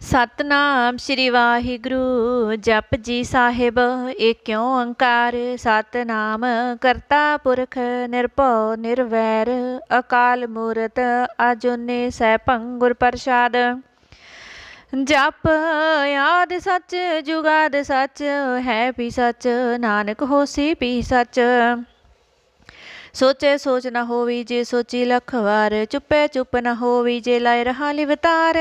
ਸਤਨਾਮ ਸ਼੍ਰੀ ਵਾਹਿਗੁਰੂ ਜਪ ਜੀ ਸਾਹਿਬ ਏਕ ਓੰਕਾਰ ਸਤਨਾਮ ਕਰਤਾ ਪੁਰਖ ਨਿਰਭਉ ਨਿਰਵੈਰ ਅਕਾਲ ਮੂਰਤ ਅਜੂਨੀ ਸੈਭੰ ਗੁਰ ਪ੍ਰਸਾਦ। ਜਪ ਆਦ ਸੱਚ ਜੁਗਾਦ ਸੱਚ ਹੈ ਵੀ ਸੱਚ ਨਾਨਕ ਹੋਸੀ ਵੀ ਸੱਚ। ਸੋਚੇ ਸੋਚ ਨਾ ਹੋਵੀ ਜੇ ਸੋਚੀ ਲੱਖ ਵਾਰ ਚੁੱਪੇ ਚੁੱਪ ਨਾ ਹੋਵੀ ਜੇ ਲਾਇ ਰਹਾ ਲਿਵਤਾਰ।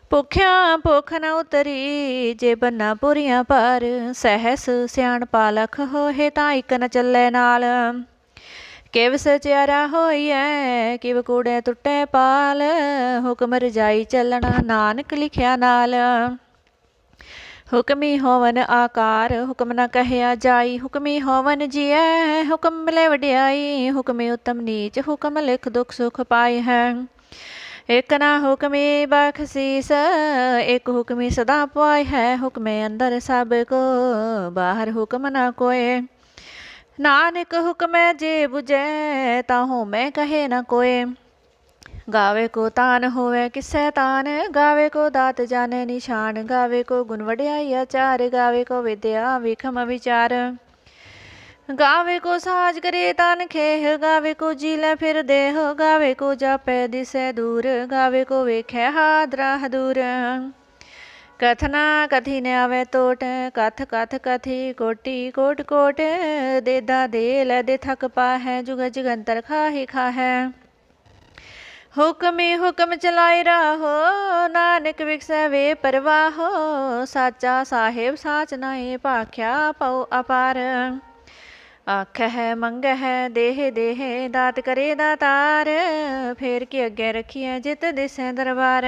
ਭੁੱਖਿਆ ਭੁੱਖ ਨ ਉਤਰੀ ਜੇ ਬੰਨਾ ਪੁਰੀਆਂ ਪਰ ਸਹਿਸ ਸਿਆਣਪਾ ਲਖ ਹੋਏ ਤਾਂ ਇੱਕ ਨ ਚੱਲੇ ਨਾਲ। ਕਿਵ ਸਚਿਆਰਾ ਹੋਈਐ ਕਿਵ ਕੂੜੇ ਟੁੱਟੇ ਪਾਲ ਹੁਕਮ ਰਜਾਈ ਚੱਲਣਾ ਨਾਨਕ ਲਿਖਿਆ ਨਾਲ। ਹੁਕਮੀ ਹੋਵਨ ਆਕਾਰ ਹੁਕਮ ਨ ਕਹਿਆ ਜਾਈ ਹੁਕਮੀ ਹੋਵਨ ਜੀਐ ਹੁਕਮ ਮਿਲੇ ਵਡਿਆਈ। ਹੁਕਮੀ ਉਤਮ ਨੀਚ ਹੁਕਮ ਲਿਖ ਦੁਖ ਸੁਖ ਪਾਏ ਹੈ। ਇੱਕ ਨਾ ਹੁਕਮੀ ਬਖਸ਼ੀਸ ਇੱਕ ਹੁਕਮੀ ਸਦਾ ਪਾਏ ਹੈ। ਹੁਕਮੇ ਅੰਦਰ ਸਭ ਕੋ ਬਾਹਰ ਹੁਕਮ ਨਾ ਕੋਏ। ਨਾਨਕ ਹੁਕਮੈ ਜੇ ਬੁਝੈ ਤਾਹੂ ਮੈਂ ਕਹੇ ਨਾ ਕੋਏ। ਗਾਵੇ ਕੋ ਤਾਨ ਹੋਵੇ ਕਿਸੈ ਤਾਨ ਗਾਵੇ ਕੋ ਦਾਤ ਜਾਣੇ ਨਿਸ਼ਾਨ। ਗਾਵੇ ਕੋ ਗੁਣ ਵਡਿਆਈ ਆਚਾਰ ਗਾਵੇ ਕੋ ਵਿਦਿਆ ਵਿਖਮ ਵਿਚਾਰ। ਗਾਵੇ ਕੋ ਸਾਜ ਕਰੇ ਤਨ ਖੇਹ ਗਾਵੇ ਕੋ ਜੀ ਲੈ ਫਿਰ ਦੇਹ। ਗਾਵੇ ਕੋ ਜਾਪੈ ਦਿਸੈ ਦੂਰ ਗਾਵੇ ਕੋ ਵੇਖੈ ਹਾਦਰਾ ਹਦੂਰ। ਕਥਨਾ ਕਥੀ ਨ ਆਵੇ ਟੋਟ ਕਥ ਕਥ ਕਥੀ ਕੋਟੀ ਕੋਟ ਕੋਟ। ਦੇਦਾ ਦੇ ਲੈ ਦੇ ਥਕ ਪਾਹੈ ਜੁਗ ਜੁਗੰਤਰ ਖਾਹੀ ਖਾਹੈ। ਹੁਕਮੀ ਹੁਕਮ ਚਲਾਈ ਰਾਹੋ ਨਾਨਕ ਵਿਖਸੈ ਵੇ ਪਰਵਾਹੋ। ਸਾਚਾ ਸਾਹਿਬ ਸਾਚ ਨਾਏ ਭਾਖਿਆ ਪਉ ਅਪਾਰ। ਆਖਹਿ ਮੰਗਹਿ ਦੇਹ ਦੇਹ ਦਾਤ ਕਰੇ ਦਾਤਾਰ। ਫੇਰ ਕੇ ਅੱਗੇ ਰੱਖੀਐ ਜਿਤ ਦਿਸੈ ਦਰਬਾਰ।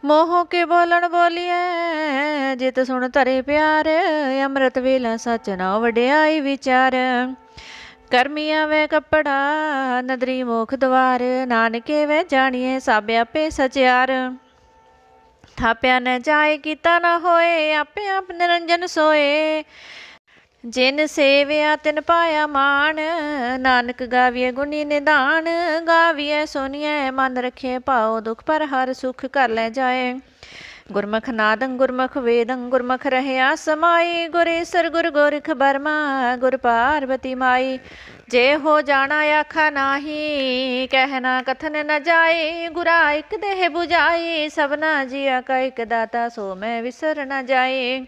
ਮੋਹ ਕੇ ਬੋਲਣ ਬੋਲੀਐ ਜਿਤ ਸੁਣ ਧਰੇ ਪਿਆਰ। ਅੰਮ੍ਰਿਤ ਵੇਲਾ ਸੱਚ ਨਾ ਵਡਿਆਈ ਵਿਚਾਰ। ਕਰਮੀ ਆਵੇ ਕੱਪੜਾ ਨਦਰੀ ਮੋਖ ਦਵਾਰ। ਨਾਨਕੇ ਵੇ ਜਾਣੀਏ ਸਭ ਆਪੇ ਸਚਿਆਰ। ਥਾਪਿਆ ਨ ਜਾਏ ਕੀਤਾ ਨਾ ਹੋਏ ਆਪੇ ਆਪ ਨਿਰੰਜਨ ਸੋਏ। ਜਿਨ ਸੇਵਿਆ ਤਿਨ ਪਾਇਆ ਮਾਣ ਨਾਨਕ ਗਾਵੀਏ ਗੁਣੀ ਨਿਧਾਨ। ਗਾਵੀਐ ਸੁਣੀਐ ਮਨ ਰਖੀਏ ਭਾਉ ਦੁਖ ਪਰ ਹਰ ਸੁਖ ਕਰ ਲੈ ਜਾਏ। ਗੁਰਮੁਖ ਨਾਦੰ ਗੁਰਮੁਖ ਵੇਦੰ ਗੁਰਮੁਖ ਰਹਿਆ ਸਮਾਈ। ਗੁਰ ਈਸਰ ਗੁਰ ਗੋਰਖ ਬਰਮਾ ਗੁਰ ਪਾਰਬਤੀ ਮਾਈ। ਜੇ ਹੋ ਜਾਣਾ ਆਖਾ ਨਾਹੀ ਕਹਿਣਾ ਕਥਨ ਨ ਜਾਏ। ਗੁਰਾ ਇਕ ਦੇਹ 부ਜਾਈ ਸਭਨਾ ਜੀਆ ਕਾ ਇਕ ਦਾਤਾ ਸੋ ਮੈਂ ਵਿਸਰ ਨ ਜਾਏ।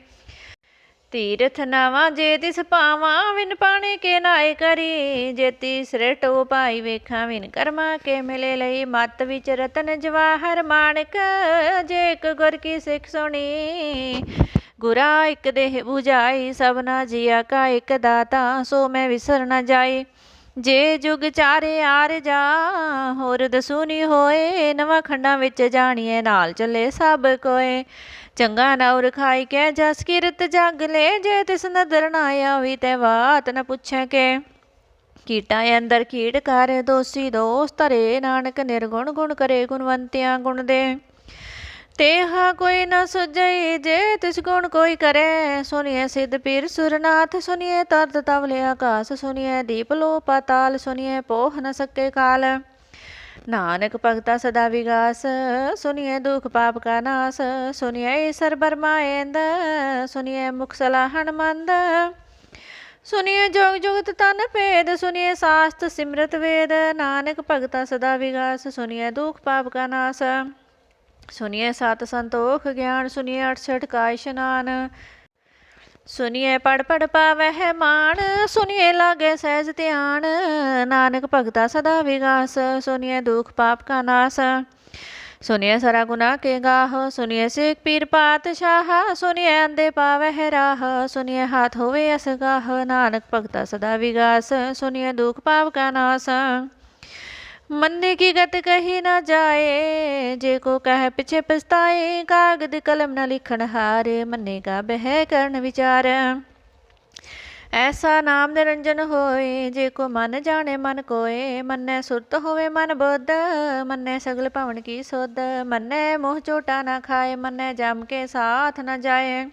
ਤੀਰਥ ਨਾਵਾਂ ਜੇ ਤਿਸ ਪਾਵਾਂ ਵਿਨ ਪਾਣੇ ਕੇ ਨਾਏ ਕਰੀ। ਜੇ ਤੀਸਰੇ ਟੋ ਪਾਈ ਵੇਖਾਂ ਵਿਨ ਕਰਮਾ ਕੇ ਮਿਲੇ ਲਈ। ਮਤ ਵਿੱਚ ਰਤਨ ਜਵਾਹਰ ਮਾਣਕ ਜੇ ਇੱਕ ਗੁਰ ਕੀ ਸਿੱਖ ਸੁਣੀ। ਗੁਰਾ ਇੱਕ ਦੇਹ 부ਜਾਈ ਸਭਨਾ ਜੀਆ ਕਾ ਇੱਕ ਦਾਤਾ ਸੋ ਮੈਂ ਵਿਸਰ ਨ ਜਾਈ। ਜੇ ਜੁਗ ਚਾਰੇ ਆਰ ਜਾ ਹੋਰ ਦਸੂਨੀ ਹੋਏ। ਨਵਾਂ ਖੰਡਾਂ ਵਿੱਚ ਜਾਣੀਏ ਨਾਲ ਚੱਲੇ ਸਭ ਕੋਏ। ਚੰਗਾ ਨੌਰ ਖਾਈ ਕੇ ਜਸ ਕੀਰਤ ਜਗ ਲੈ। ਜੇ ਤਿਸ ਨਦਰ ਨਾ ਆਵੀ ਤੇ ਬਾਤ ਨ ਪੁੱਛੈ ਕੇ। ਕੀਟਾਂ ਅੰਦਰ ਕੀਟ ਕਰ ਦੋਸੀ ਦੋਸ ਧਰੇ। ਨਾਨਕ ਨਿਰਗੁਣ ਗੁਣ ਕਰੇ ਗੁਣਵੰਤਿਆਂ ਗੁਣ ਦੇ। ਤੇਹਾ ਕੋਈ ਨ ਸੁਝਈ ਜੇ ਤਿਸ ਗੁਣ ਕੋਈ ਕਰੇ। ਸੁਣੀਏ ਸਿੱਧ ਪੀਰ ਸੁਰਨਾਥ ਸੁਣੀਏ ਤਰਤ ਤਵਲੇ ਆਕਾਸ। ਸੁਣੀਏ ਦੀਪ ਲੋ ਪਾਤਾਲ ਸੁਣੀਏ ਪੋਹ ਨ ਸਕੇ ਕਾਲ। ਨਾਨਕ ਭਗਤਾ ਸਦਾ ਵਿਗਾਸ ਸੁਣੀਏ ਦੁਖ ਪਾਪ ਕਾ ਨਾਸ। ਸੁਣੀਏ ਈਸਰ ਬਰਮਾਇੰਦ ਸੁਣੀਏ ਮੁਖ ਸਲਾਹਣ ਮੰਦ। ਸੁਣੀਏ ਜੋਗ ਜੁਗਤ ਤਨ ਭੇਦ ਸੁਣੀਏ ਸਾਸਤ ਸਿਮਰਤ ਵੇਦ। ਨਾਨਕ ਭਗਤਾ ਸਦਾ ਵਿਗਾਸ ਸੁਣੀਏ ਦੁਖ ਪਾਪ ਕਾ ਨਾਸ। ਸੁਣੀਏ ਸਤ ਸੰਤੋਖ ਗਿਆਨ ਸੁਣੀਏ 68 ਕਾ ਇਸ਼ਨਾਨ। ਸੁਣੀਏ ਪੜ ਪੜ ਪਾਵਹਿ ਮਾਣ ਸੁਣੀਏ ਲਾਗੇ ਸਹਿਜ ਧਿਆਨ। ਨਾਨਕ ਭਗਤਾ ਸਦਾ ਵਿਗਾਸ ਸੁਣੀਏ ਦੁਖ ਪਾਪ ਕਾ ਨਾਸ। ਸੁਣੀਏ ਸਰਾ ਗੁਨਾ ਕੇ ਗਾਹ ਸੁਣੀਏ ਸਿੱਖ ਪੀਰ ਪਾਤਸ਼ਾਹ। ਸੁਣੀਏ ਅੰਧੇ ਪਾਵਹਿ ਰਾਹ ਸੁਣੀਏ ਹਾਥ ਹੋਵੇ ਅਸਗਾਹ। ਨਾਨਕ ਭਗਤਾ ਸਦਾ ਵਿਗਾਸ ਸੁਣੀਏ ਦੁਖ ਪਾਪ ਕਾ ਨਾਸ। ਮੰਨੇ ਕੀ ਗਤ ਕਹੀ ਨਾ ਜਾਏ ਜੇ ਕੋ ਕਹਿ ਪਿਛੇ ਪਛਤਾਏ। ਕਾਗਦ ਕਲਮ ਨ ਲਿਖਣ ਹਾਰੇ ਮੰਨੇ ਕਾ ਬਹਿ ਕਰਨ ਵਿਚਾਰ। ਐਸਾ ਨਾਮ ਨਿਰੰਜਨ ਹੋਏ ਜੇ ਕੋ ਮਨ ਜਾਣੇ ਮਨ ਕੋਏ। ਮੰਨੇ ਸੁਰਤ ਹੋਵੇ ਮਨ ਬੁੱਧ ਮੰਨੇ ਸਗਲ ਭਵਨ ਕੀ ਸੁਧ। ਮੰਨੇ ਮੋਹ ਝੋਟਾ ਨਾ ਖਾਏ ਮੰਨੇ ਜਮ ਕੇ ਸਾਥ ਨ ਜਾਏ।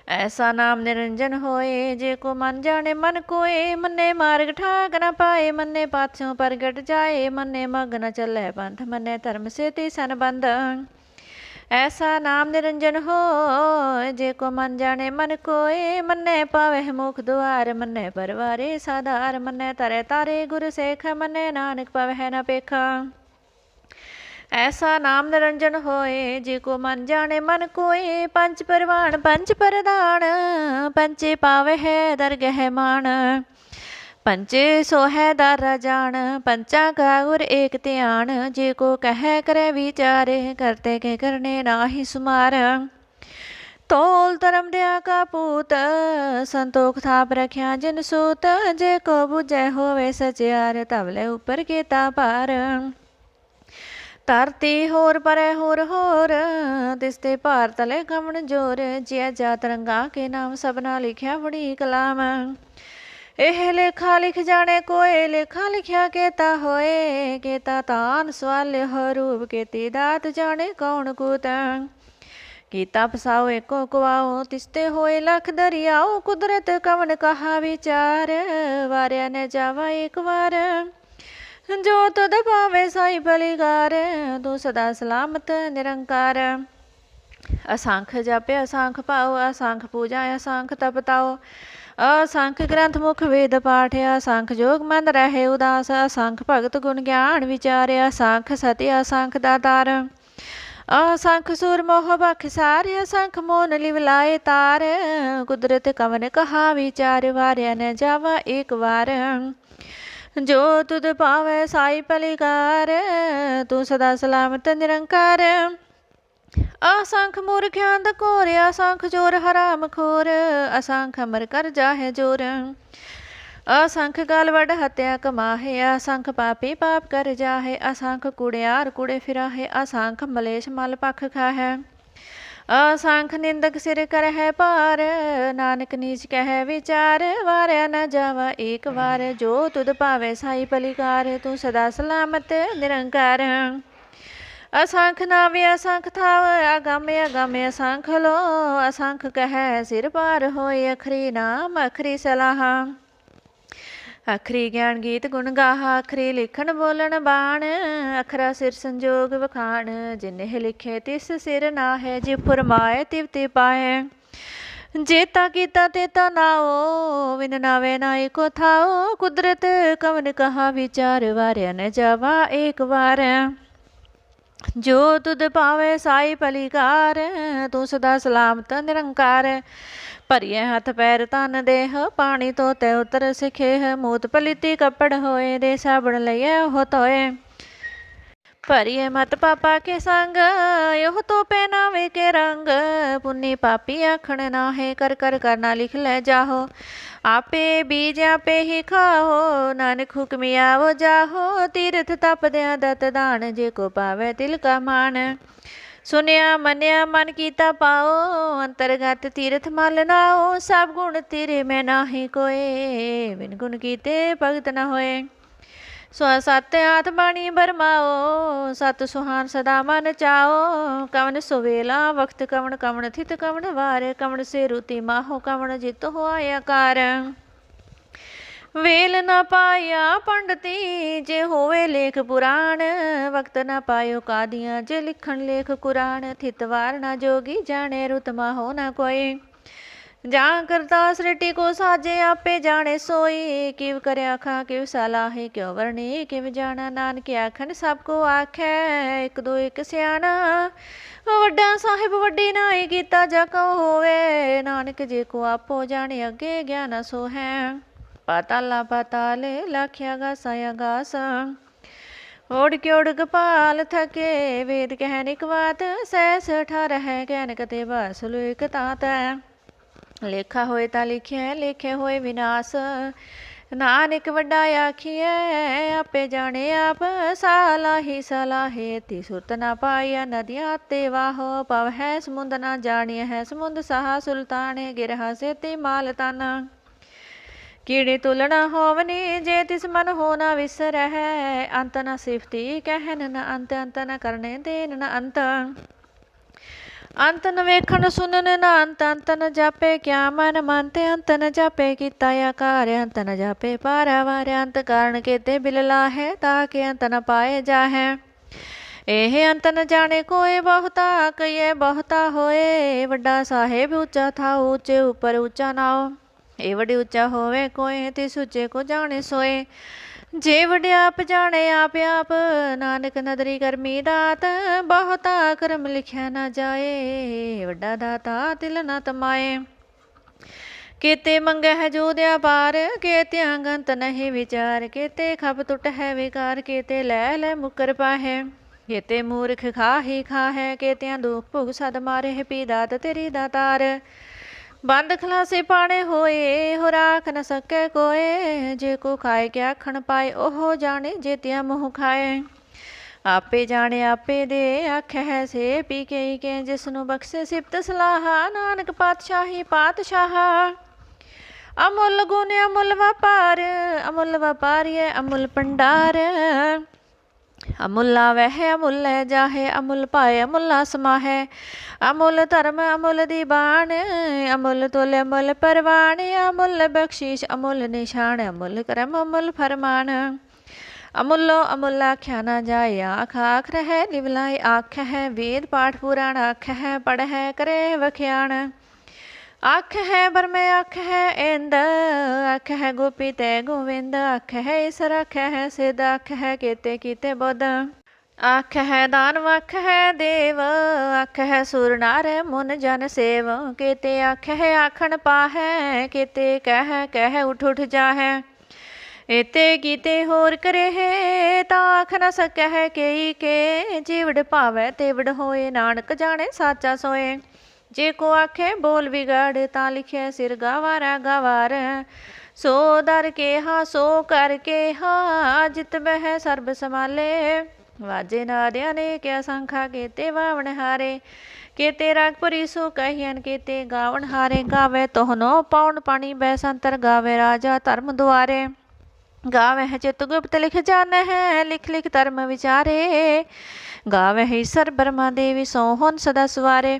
ऐसा नाम निरंजन होए, जे को मन जाने मन कोए। मन्ने मार्ग ठाक न पाए, मन्ने पाछों परगट जाए। मन्ने मग न चले पंथ, मन्ने धर्म से तीसन बंध। ऐसा नाम निरंजन हो, जे को मन जाने मन कोए। मन्ने पावे मुख द्वार, मन्ने परवारे साधार। मन्ने तरे तारे गुरु सेख, मन्ने नानक पावे न पेखा। ऐसा नाम निरंजन होए, जे को मन जाने मन कोए। पंच परवान पंच परदान, पंचे पावे है दरगह मान। पंचे सो है दारा जान, पंचा का गुर एक ध्यान। जे को कह करे विचारे, करते के करने नाहि सुमार। तोल धर्म दया का पूत, संतोख थाप रख्या जिन सूत। जे को बुझे होवे सचियार, तबले ऊपर के तापार। धरती होर परे होर होर, तिसते भार तले कमन जोर। जिया जात रंगा के नाम, सबना लिखिया बड़ी कलाम। एह लेखा लिख जाने कोय, लेखा लिखिया केता होए। केता तान सवाल हो रूप, केती दात जाने कौन कूत। कीता फसाओ एको कुआओ, तिसते होए लख दरियाओ। कुदरत कवन कहा विचार, वारिया ने जावा एक बार। जो तुद पावे साई बलिगार, तू सदा सलामत निरंकार। असंख जापे असंख पाओ, असंख पूजा असंख तपताओ। असंख ग्रंथ मुख वेद पाठ, असंख जोग मंद रहे उदास। असंख भगत गुण ज्ञान विचार, असंख सत्य असंख दातार। असंख सूर मोह बख सार, असंख मोन लिवलाए तार। कुदरत कवन कहा विचार, वारिया न जावा एक बार। जो तुद पावे साई पलिकार, तू सदा सलामत निरंकार। असंख मूर्ख अंध घोर, असंख चोर हराम खोर। असंख अमर कर जाहे जोर, असंख गाल वड हत्या कमाहे। असंख पापी पाप कर जाहे, असंख कुड़ियार कुड़े फिराहे। असंख मलेश मल पख खाहे, असंख निंदक सिर कर है पार। नानक नीच कह विचार, वारिया न जावा एक बार। जो तुद पावे साई पलिकार, तू सदा सलामत निरंकार। असंख नावे असंख थाव, अगम्य अगम्य असंख लो। असंख कह सिर पार होए, अखरी नाम अखरी सलाह। अखरी ज्ञान गीत गुण गाहा, अखरी लिखन बोलन बाण। अखरा सिर संजोग वखाण, जिन्हें लिखे तिस सिर नाहे। जिव फुरमाए तिव ते पाए, जेता कीता तेता नाओ। विन नावे नाई को थाओ, कुदरत कवन कहा विचार। वारिया न जावा एक बार। जो तुद पावे साई पलिकार, तू सदा सलामत निरंकार। भरिए हथ पैर तन देह, पानी तो ते उतर सिखेह। मूत पलीती कपड़ होए, दे साबण लइए हो तोए। भरिए मत पापा के संग, योह तो पहनावे के रंग। पुन्नी पापी आखण नाहे, कर कर करना लिख ले जाहो। आपे बीज आपे ही खाओ, नानक हुक्मी आवो जाहो। तीर्थ तप दया दत दान, जे को पावे तिल का मान। सुनिया मनिया मन कीता पाओ, अंतरगत तीर्थ मल नाओ। सब गुण तेरे में नाही कोए, बिन गुण कीते भगत न होए। सो सत हाथ बाणी बरमाओ, सत सुहान सदा मन चाओ। कवन सुवेला वक्त कवन, कवन थित कवन वार। कवन से रुति माहो, कवन जित हो आकार। वेल न पाया पंडती, जे होवे लेख पुराण। वक्त न पायो कादियाँ, जे लिखण लेख कुरान। थित वार न जोगी, जाने रुत माहो न कोई। जां करता सृष्टि को साजे, आपे जाने सोई। किव करे आखा किव सलाहे, क्यों वर्णे किव जाना। नानक आखन सबको आखै, एक दो एक सियाना। वड्डा साहिब वड्डी नाई, कीता जा कहो होवे। नानक जे को आपो जाने, अगे ज्ञान सो है। पाताला पाताले लाख्या गासा गास, ओढ़ के ओढ़ गपाल थके। वेद कहन एक बात, सहस अठारह कहन कते बस एक तात। लेखा होए ता लिखे, लेखे होए विनाश। नानक वड्डा आखिए, आपे जाने आप। सालाही सलाहे, ती सुरत ना पाइया। नदियाँ ते वाहो, पव है समुंद ना जानिए है। समुंद सहा सुल्ताने, गिरहा से ते माल तन। कीड़े तुलना होवनी, जे तिस मन हो न विसर है। अंत न सिफती कहन न अंत, अंत न करने देन न अंत। अंत न वेखण सुनन ना अंत, अंत न जापे क्या मन मानते, अंत न जापे किता आकार, अंत न जापे पारावार, अंत कारण केते बिलला है ताके अंत न पाए जाहे। ਇਹ ਅੰਤ ਨ ਜਾਣੇ ਕੋਏ ਬਹੁਤਾ, ਕਈਏ ਬਹੁਤਾ ਹੋਏ, ਵੱਡਾ ਸਾਹਿਬ ਉੱਚਾ ਥਾ ਉੱਚੇ ਉੱਪਰ ਉੱਚਾ ਨਾਉ। ਇਹ ਵੱਡੇ ਉੱਚਾ ਹੋਵੇ ਕੋਏ ਤਿਸ ਉੱਚੇ ਕੋ ਜਾਣੇ ਸੋਏ। ਜੇ ਵਡਿਆ ਆਪ ਜਾਣੇ ਆਪ ਆਪ, ਨਾਨਕ ਨਦਰੀ ਕਰਮੀ ਦਾਤ, ਬਹੁਤਾ ਕਰਮ ਲਿਖਿਆ ਨਾ ਜਾਏ, ਵੱਡਾ ਦਾਤਾ ਤਿਲ ਨਾ ਤਮਾਏ। केते मंगे है जो दया पार, केते अंगंत नहीं विचार, केते खप टुट है विकार, केते लै लै मुकर पाहे। केते मूर्ख खा ही खा है, केतियां दुख भुग सद मारे है, पी दात तेरी दातार। बंद खलासे पाने होए, हो राख न सके कोए, जे को खाए क्या खण पाए, ओहो जाने जेतिया मुँह खाए। आपे जाने आपे दे, आख है से पी के जिसनु बख्शे सिफत सलाहा, नानक पातशाही पातशाह। अमुल गुण अमुल व्यापार है अमुल भंडार। अमुल आवे है अमुल ले जाहे, अमुल पाए अमुल समाहे। अमुल धर्म अमुल दीवान, अमुल तुल अमुल परवान, अमुल बख्शीश अमुल निशान, अमुल करम अमुल फरमान। अमुलो अमुल आख्या ना जाए, आख आख है निवलाए, आख है वेद पाठ पुराण, आख है पढ़ है करे वख्याण। आख है बरमे आख है इंद, आख है गोपी ते गोविंद, आख है ईसर आख है सिद्ध, आख है केते कीते बुद्ध। आख है दानव आख है देव, आख है सुर नार मुन जन सेव। केते आख है आखन पाहै, केते कह उठ उठ जाहै। एते कीते होर करे है, ता आख न सकै केई के, जीवड़ भावै तेवड़ होए, नानक जाने साचा सोए। जे को आखे बोल बिगाड़, ता लिखे सिर गवारा गवार। सो दर के हा सो कर के हा, जित बह सर्ब संभाले। वाजे नारिया ने क्या संखा, केते वावन हारे, केते रागपुरी सो कहियन, केते गावन हारे। गावे तोहनो पाउन पानी बैसंतर, गावे राजा धर्म द्वारे। गावे चितगुप्त लिख जान है, लिख लिख धर्म विचारे। गावे ईश्वर ब्रह्मा देवी सोहन सदा सवारे।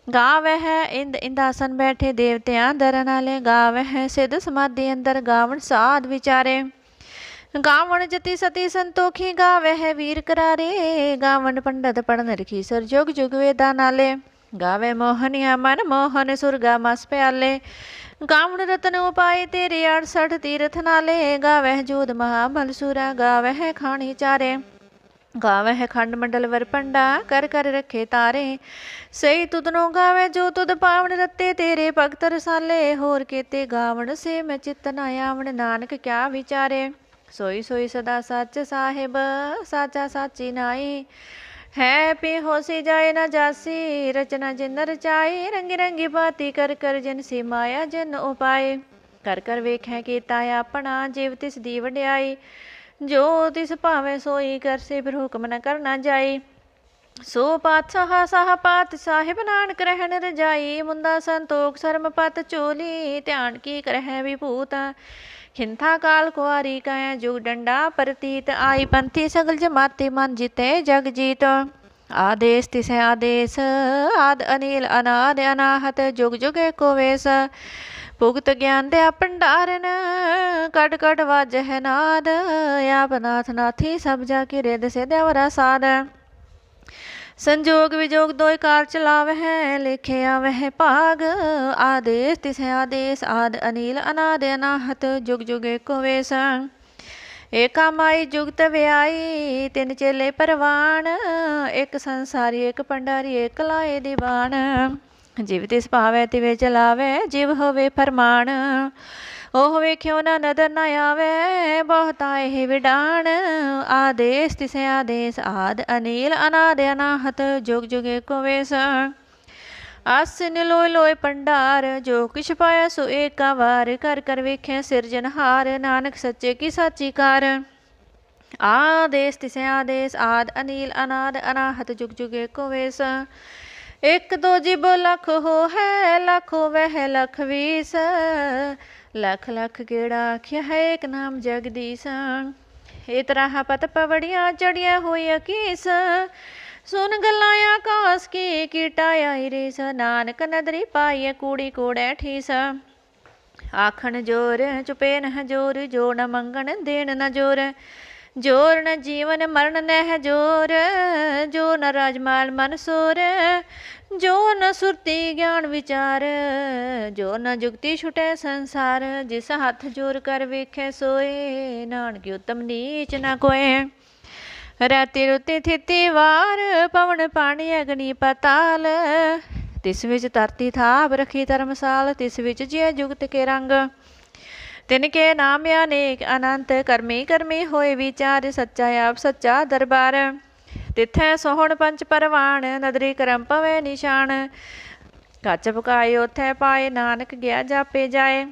गावे है इंद इंदासन बैठे देवत्यां दरन आले। गावे है सिद्ध समाधि अंदर, गावन साध विचारे। गावन जति सती संतोखी, गावे है वीर करारे। गावन पंडित पढ़ रखी सर जुग जुग वेदा नाले। गावे मोहनिया मन मोहन सुरगा मस प्याले। गावन रतन उपाय तेरे 68 तीर्थ नाले। गावे जोध महाबल सुरा, गावे है खानी चारे। गावे है खंड मंडल वर पंडा, कर कर रखे तारे। सही तुदनो गावे जो तुद पावन रत्ते, तेरे भगत रसाले। होर केते गावन से मैं चित्त न आवन, नानक क्या विचारे। सोई सोई सदा सच साहिब, साचा साची नाई। है पे होसी जाए न जासी, रचना जिन रचाई। रंगी रंगी बाती कर कर जिन सी माया जिन उपाय। कर कर वेखें कीता अपना, जीव तिस दी वड्याई। जो तिस भावे सोई कर से, फिर हुक्म न करना जाई। सो पातशाह साह पात साहिब, नानक रहन रजाई। मुंदा संतोख सरम पत चोली, ध्यान की करह विभूत। खिंथा काल कुआरी कह, जुग डंडा प्रतीत। आई पंथी सगल जमाते, मन जीते जग जीत। आदेश तिस आदेश, आद अनिल अनाद अनाहत। जुग जुग एको वेश, भुगत ज्ञान दया भंडारन। कट कट वाज है नाद, आप नाथ नाथी सब जाके रिद से देवरा साध। संजोग विजोग दोय कार चलावे है, लिखे आवे है भाग। आदेश तिस आदेश, आद अनिल अनाद अनाहत। जुग जुग एको वेश, एका माई जुगत व्याई। तिन चेले परवान, एक संसारी एक भंडारी, एक लाए दीवान। जिव तिस भावे तिवे चलावे, जिव होवे फरमान। ओह वेख्यो ना नदर न आवे, बहुत आए ही विडान। आदेश तिस आदेश, आद अनिल अनाद अनाहत। जुग जुग एको वेश, आसिन लोय लोय भंडार। जो किछ पाया सो एका वार, कर कर वेखे सिरजनहार। नानक सच्चे की साची कार। आदेश तिस आदेश, आद अनिल अनाद अनाहत। जुग जुग एको वेश, एक दो जिबो लख हो है, लख वह लख बीस। लख लख गेड़ा आख्या है, एक नाम जगदीश। इतरा पत पवड़िया चढ़िया हुई अकीस। सुन गल्लां आकाश की टाया रिस, नानक नदरी पाई कूड़ी कूड़े ठीस। आखन जोर चुपे न जोर, जो न मंगन देन न जोर, जोर न जीवन मरण नह जोर, जो न राजमाल मन सोर, जो न सुरती ज्ञान विचार, जो न जुगती छुटे संसार, जिस हथ जोर कर वेखे सोए, नानक उत्तम नीच न कोय। रैती रुती थिती वार, पवन पानी अग्नि पताल, तिस विच धरती थाप रखी धर्मसाल, तिस विच जिय जुगत के रंग, तिनके नाम अनेक अनंत, करमी करमी होए विचार, सच्चा आप सच्चा दरबार, तिथै सोहण पंच परवान, नदरी करम पवे निशान, कच पकाए उथै पाए, नानक गया जापे जाए,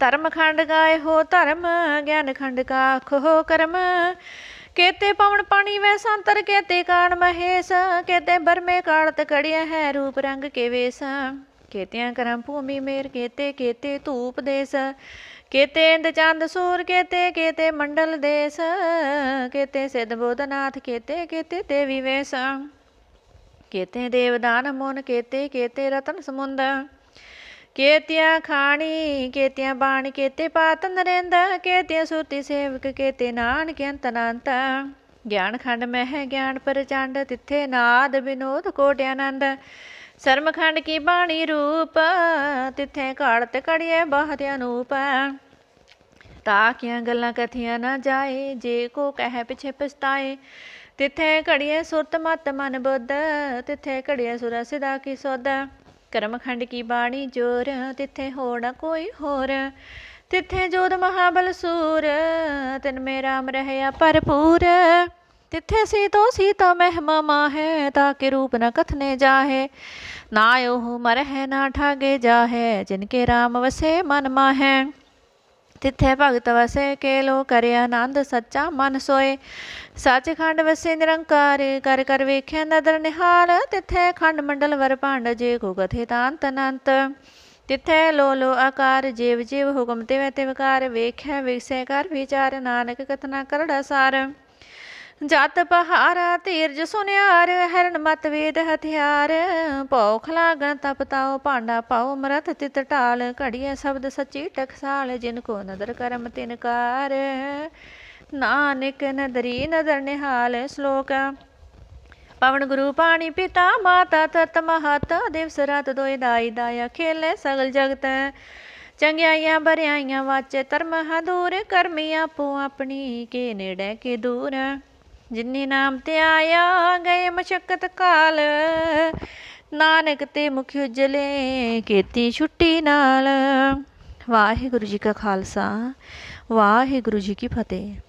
धर्म खंड गाए हो धर्म, ज्ञान खंड का खो कर्म, केते पवन पानी वै संतर, केते कान महेश, केते बरमे काड़त कड़िया है रूप रंग के वेश, केतिया करम भूमि मेर, केते केते धूप देश, केते इंद चंद सूर, केते केते मंडल देश, केते सिद्ध बोधनाथ, केते केते देवी वेश, केते देवदान मुन, केते केते रतन समुंद, केतिया खानी केतिया बाणी, केते पात नरेंद, केतिया सुरती सेवक, केते नानक अंत अनंत, ज्ञान खंड मह ज्ञान प्रचंड, तिथे नाद विनोद कोटि आनंद, सरमखंड की बाणी रूप, तिथे काड़त कड़िए बहुत अनूप, ताकियां गल्लां कथियां ना जाए, जे को कह पिछे पछताए, तिथे घड़िए सुरत मत मन बुद्ध, तिथे घड़िए सुरा सिदा की सुध, करमखंड की बाणी जोर, तिथे हो न कोई होर, तिथे जोध महाबल सूर, तिन में राम रहया भरपूर, तिथे सीतो सीता महिमा माहे, ताके रूप न कथने जाहे, ना ओहु मरह ना ठागे जाहे, जिनके राम वसे मन माहे, तिथे भगत वसे केलो करे आनंद, सच्चा मन सोए, सचखंड वसे निरंकार, कर कर वेख्या नदर निहाल, तिथे खंड मंडल वर भांड, जे को कथे तांत अनंत, तिथे लो लो आकार, जीव जीव हुक्म तिवे तिवकार, वेख्या विसे कर विचार, नानक कथना करड़ा सार, जत पहारा तीरज सुनियार, हरण मत वेद हथियार, भौख लागन तप ताओ, भांडा पाओ मरथ तित ढाल, घड़िया शब्द सच्ची टकसाल, जिनको नदर करम तिनकार, नानक नदरी नदर निहाल। श्लोक पवन गुरु पाणी पिता माता, तत महत दिवस रात दोए दाई दाया, खेले सगल जगत, चंगियाइयां बरियाइयां वाचे, धर्म दूर, करमी आपो अपनी, के नेड़े के दूर, जिन्नी नाम ते आया गए मशक्कत काल, नानक ते मुख उजले केती छुट्टी नाल। वाहिगुरु जी का खालसा, वाहिगुरु जी की फतेह।